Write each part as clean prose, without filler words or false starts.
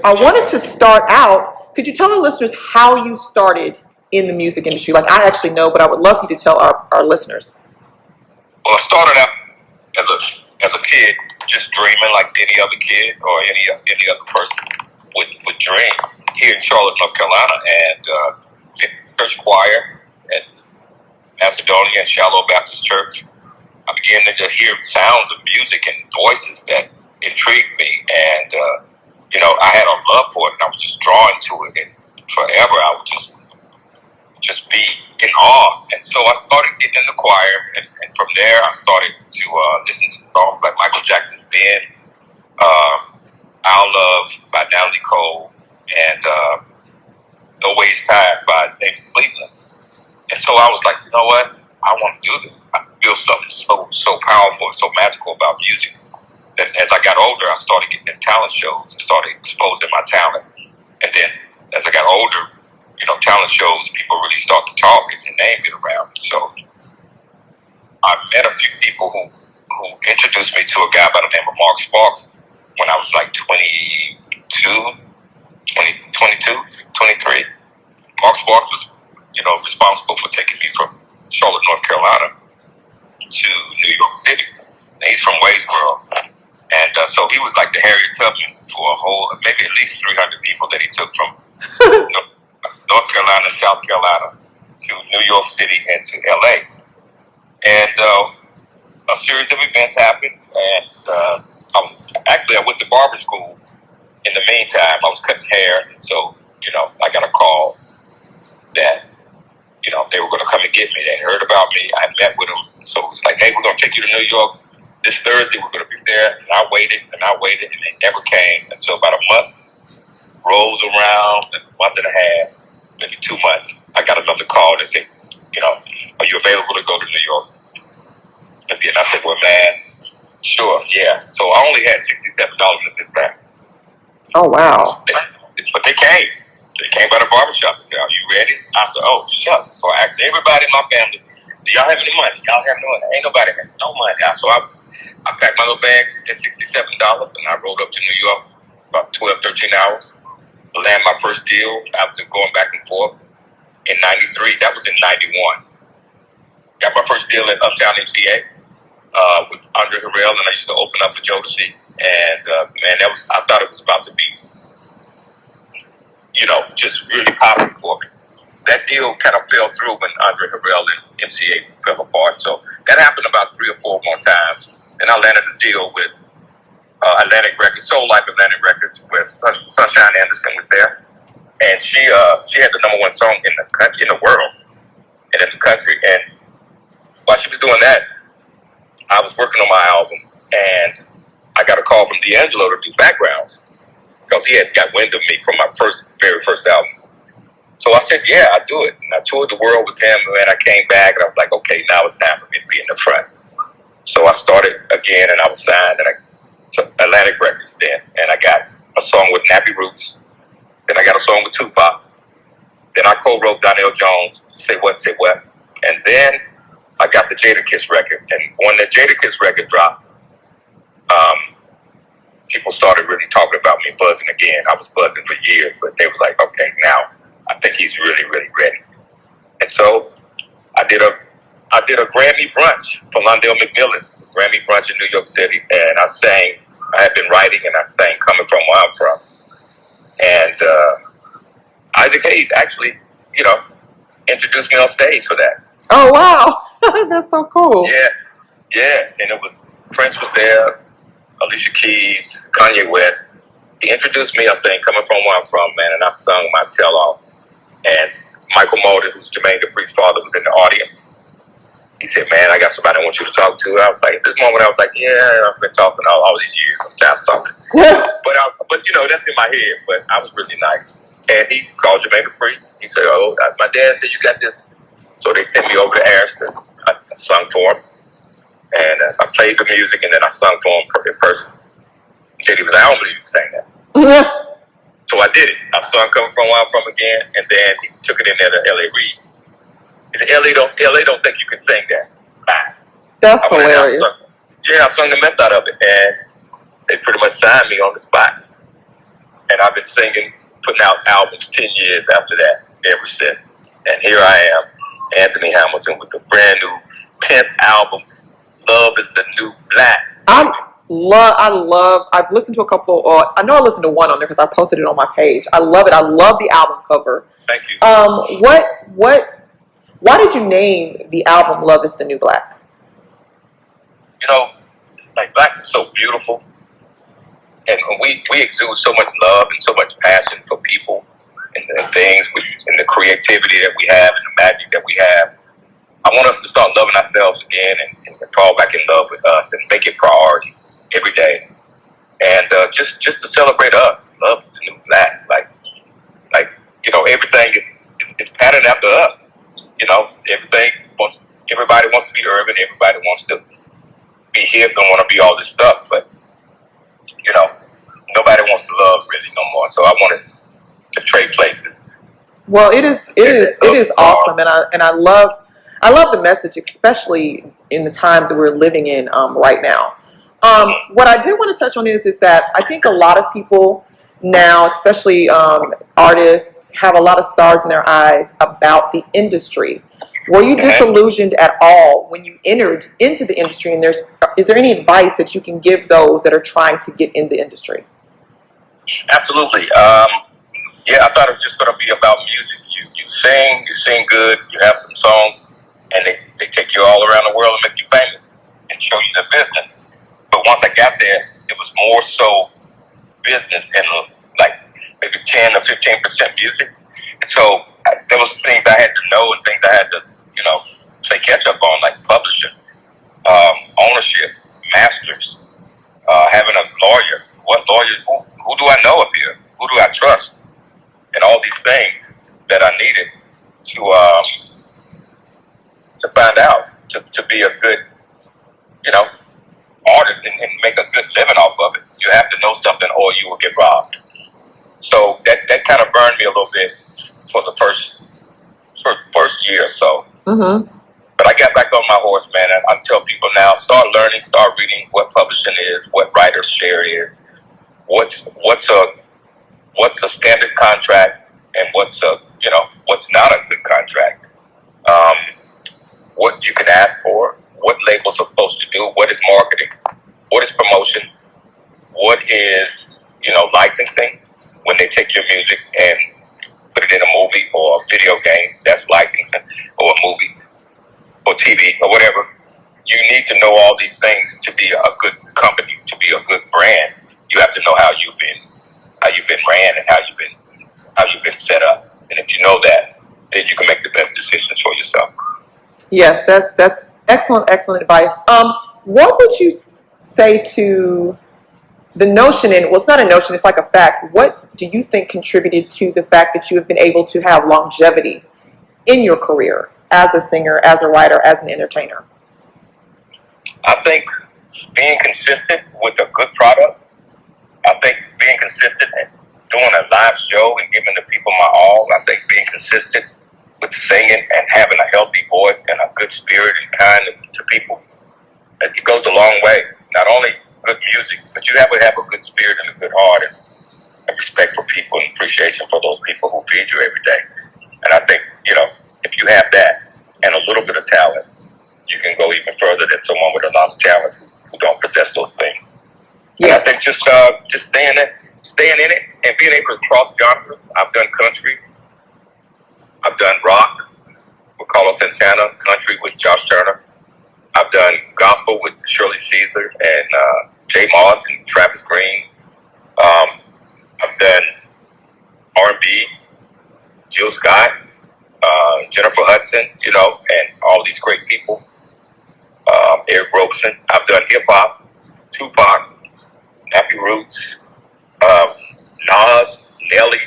I wanted to start out. Could you tell our listeners how you started in the music industry? Like, I actually know, but I would love you to tell our listeners. Well, I started out as a kid, just dreaming like any other kid or any other person would dream. Here in Charlotte, North Carolina, and church choir at Macedonia and Shallow Baptist Church. I began to just hear sounds of music and voices that intrigued me, and I had a love for it, and I was just drawn to it, and forever I would just be in awe. And so I started getting in the choir, and from there I started to listen to songs like Michael Jackson's "Ben," "Our Love" by Natalie Cole, and "No Ways Tired" by David Cleveland. And so I was like, you know what? I want to do this. I feel something so powerful and so magical about music. That as I got older, I started getting in talent shows and started exposing my talent. And then as I got older, talent shows, people really start to talk and your name get around. So I met a few people who introduced me to a guy by the name of Mark Sparks when I was like 22, 23. Mark Sparks was, responsible for taking me from Charlotte, North Carolina to New York City. And he's from Waysboro. And so he was like the Harriet Tubman for maybe at least 300 people that he took from North Carolina, South Carolina to New York City and to LA. And a series of events happened. And I went to barber school. In the meantime, I was cutting hair. And so, I got a call that, they were going to come and get me. They heard about me. I met with them. So it was like, hey, we're going to take you to New York this Thursday. We're going to be there. And I waited, and they never came. And so about a month rolls around, a month and a half, maybe 2 months. I got another call that said, are you available to go to New York? And then I said, well, man, sure, yeah. So I only had $67 at this time. Oh, wow. But they came. They came by the barbershop and said, are you ready? I said, oh, shucks. So I asked everybody in my family, do y'all have any money? Y'all have no money? Ain't nobody have no money. So I packed my little bag at $67 and I rode up to New York about 12, 13 hours. Landed my first deal after going back and forth in 93. That was in 91. Got my first deal at Uptown MCA with Andre Harrell, and I used to open up for Jodeci. And man, I thought it was about to be, just really popping for me. That deal kind of fell through when Andre Harrell and MCA fell apart. So that happened about 3 or 4 more times. And I landed a deal with Atlantic Records, Soul Life Atlantic Records, where Sunshine Anderson was there. And she had the #1 song in the country, in the world, and in the country. And while she was doing that, I was working on my album, and I got a call from D'Angelo to do backgrounds because he had got wind of me from my very first album. So I said, yeah, I'll do it. And I toured the world with him, and I came back, and I was like, okay, now it's time for me to be in the front. So I started again, and I was signed to Atlantic Records then, and I got a song with Nappy Roots. Then I got a song with Tupac. Then I co-wrote Donnell Jones, Say What, Say What. And then I got the Jadakiss record. And when the Jadakiss record dropped, people started really talking about me buzzing again. I was buzzing for years, but they was like, okay, now I think he's really, really ready. And so I did a Grammy brunch for Londell McMillan, Grammy brunch in New York City, and I sang. I had been writing, and I sang "Coming From Where I'm From." And Isaac Hayes actually, introduced me on stage for that. Oh, wow. That's so cool. Yes, yeah. And Prince was there, Alicia Keys, Kanye West. He introduced me. I sang "Coming From Where I'm From," man, and I sung my tail off. And Michael Mulder, who's Jermaine Dupri's father, was in the audience. He said, man, I got somebody I want you to talk to. I was like, at this moment, I was like, yeah, I've been talking all these years. I'm tired of talking. but that's in my head. But I was really nice. And he called Jermaine Dupri. He said, oh, my dad said you got this. So they sent me over to Ariston. I sung for him. And I played the music, and then I sung for him in person. JD was like, I don't believe you sang that. So I did it. I sung "Coming From Where I'm From" again, and then he took it in there to L.A. Reid. He said, LA don't think you can sing that. Bye. That's hilarious. I sung the mess out of it, and they pretty much signed me on the spot. And I've been singing, putting out albums 10 years after that, ever since. And here I am, Anthony Hamilton, with a brand new 10th album, Love is the New Black. I've listened to a couple, I know I listened to one on there because I posted it on my page. I love it. I love the album cover. Thank you. Why did you name the album Love is the New Black? You know, like, black is so beautiful. And we exude so much love and so much passion for people and things, and the creativity that we have and the magic that we have. I want us to start loving ourselves again and fall back in love with us and make it priority every day. And just to celebrate us. Love's the new black. Like everything is patterned after us. Everybody wants to be urban. Everybody wants to be hip and want to be all this stuff. But nobody wants to love really no more. So I wanted to trade places. Well, it is awesome, and I love the message, especially in the times that we're living in right now. What I did want to touch on is that I think a lot of people now, especially artists, have a lot of stars in their eyes about the industry. Were you disillusioned at all when you entered into the industry? And is there any advice that you can give those that are trying to get in the industry? Absolutely. Yeah, I thought it was just going to be about music. You sing good, you have some songs, and they take you all around the world and make you famous and show you the business. But once I got there, it was more so business and like maybe 10 or 15% music. And so there was things I had to know and things I had to, play catch up on, like publishing, ownership, masters, having a lawyer. What lawyer? Who do I know up here? Who do I trust? And all these things that I needed to find out to be a good, artist and make a good living off of it. You have to know something, or you will get robbed. So that kind of burned me a little bit for the first year or so. Mm-hmm. But I got back on my horse, man. And I tell people now, start learning, start reading what publishing is, what writer's share is, what's a standard contract, and what's not a good contract. What you can ask for, what labels are supposed to do, what is marketing, what is promotion, what is licensing. When they take your music and put it in a movie or a video game, that's licensing, or a movie or TV or whatever. You need to know all these things to be a good company, to be a good brand. You have to know how you've been ran and how you've been set up. And if you know that, then you can make the best decisions for yourself. Yes, that's excellent advice. What would you say to the notion, and well, it's not a notion, it's like a fact. What do you think contributed to the fact that you have been able to have longevity in your career as a singer, as a writer, as an entertainer? I think being consistent with a good product. I think being consistent and doing a live show and giving the people my all. I think being consistent with singing and having a healthy voice and a good spirit and kind to people. It goes a long way. Not only good music, but you have to have a good spirit and a good heart and respect for people and appreciation for those people who feed you every day. And I think, if you have that and a little bit of talent, you can go even further than someone with a lot of talent who don't possess those things. Yeah. And I think just staying in it and being able to cross genres. I've done country. I've done rock with Carlos Santana, country with Josh Turner. I've done gospel with Shirley Caesar and Jay Moss and Travis Green. I've done R&B, Jill Scott, Jennifer Hudson, and all these great people. Eric Robeson. I've done hip hop, Tupac, Nappy Roots, Nas, Nelly,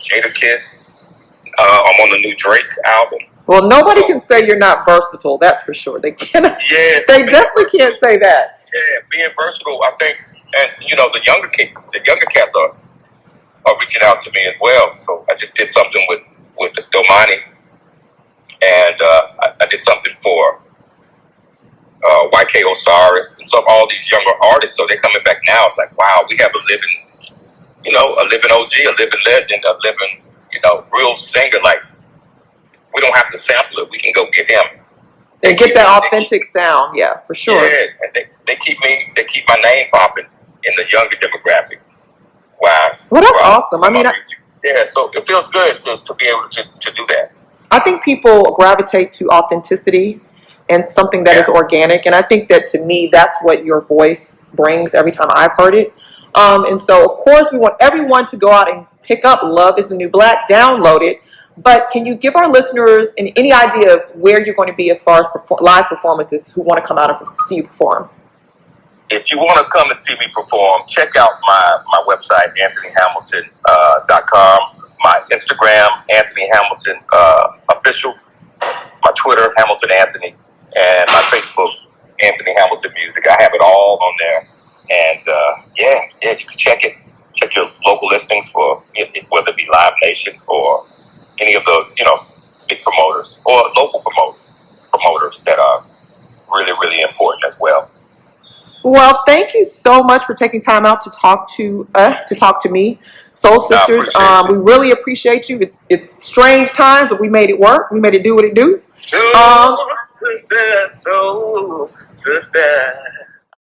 Jadakiss. I'm on the new Drake album. Well, nobody can say you're not versatile. That's for sure. They cannot. Yes, they definitely can't say that. Yeah, being versatile, I think, and the younger cats are reaching out to me as well. So I just did something with Domani, and I did something for YK Osiris and all these younger artists. So they're coming back now. It's like, wow, we have a living you know, a living OG, a living legend, a living, you know, real singer. Like, we don't have to sample it. We can go get him. And get that authentic sound, yeah, for sure. Yeah, and they keep my name popping in the younger demographic. Wow. Well, that's awesome. I mean, yeah, so it feels good to be able to do that. I think people gravitate to authenticity and something that is organic. And I think that, to me, that's what your voice brings every time I've heard it. And so, of course, we want everyone to go out and pick up Love is the New Black, download it. But can you give our listeners any idea of where you're going to be as far as live performances who want to come out and see you perform? If you want to come and see me perform, check out my website, AnthonyHamilton.com, my Instagram, Anthony Hamilton Official, my Twitter, Hamilton Anthony, and my Facebook, Anthony Hamilton Music. I have it all on there. And yeah, you can check it. Check your local listings for whether it be Live Nation or any of the, you know, big promoters or local promoters that are really, really important as well. Well, thank you so much for taking time out to talk to us, to talk to me, Soul Sisters. We really appreciate you. It's strange times, but we made it work. We made it do what it do. Soul Sister, Soul Sister.